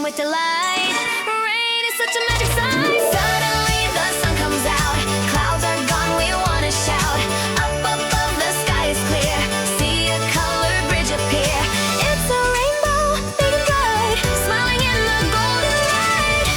with delight. Rain is such a magic sight. Suddenly the sun comes out, clouds are gone, we wanna shout. Up above the sky is clear, see a colored bridge appear. It's a rainbow, big and bright, smiling in the golden light.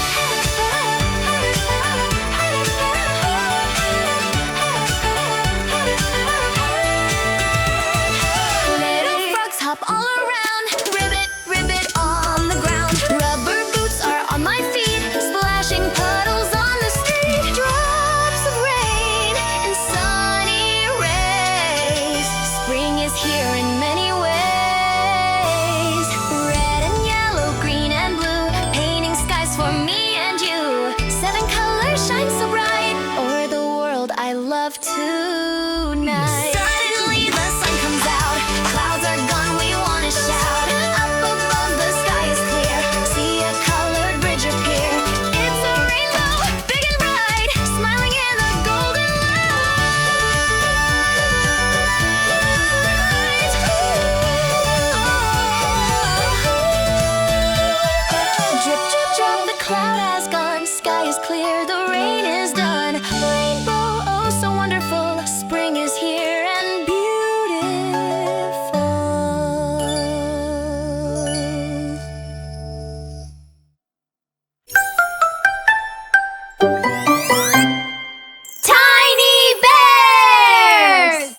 Little frogs hop all around, ribbit, ribbit on the ground. Rubber boots are on my feet, splashing puddles on the street. Drops of rain and sunny rays. Spring is here in many ways. Red and yellow, green and blue, painting skies for me and you. 7 colors shine so bright, o'er the world I love tonight. Suddenly the sun comes out, clouds are gone, we wanna shout. Up above the sky is clear, see a colored bridge appear. It's a rainbow, big and bright, smiling in the golden light. Drip, drip, drop, the cloud has gone, sky is clear.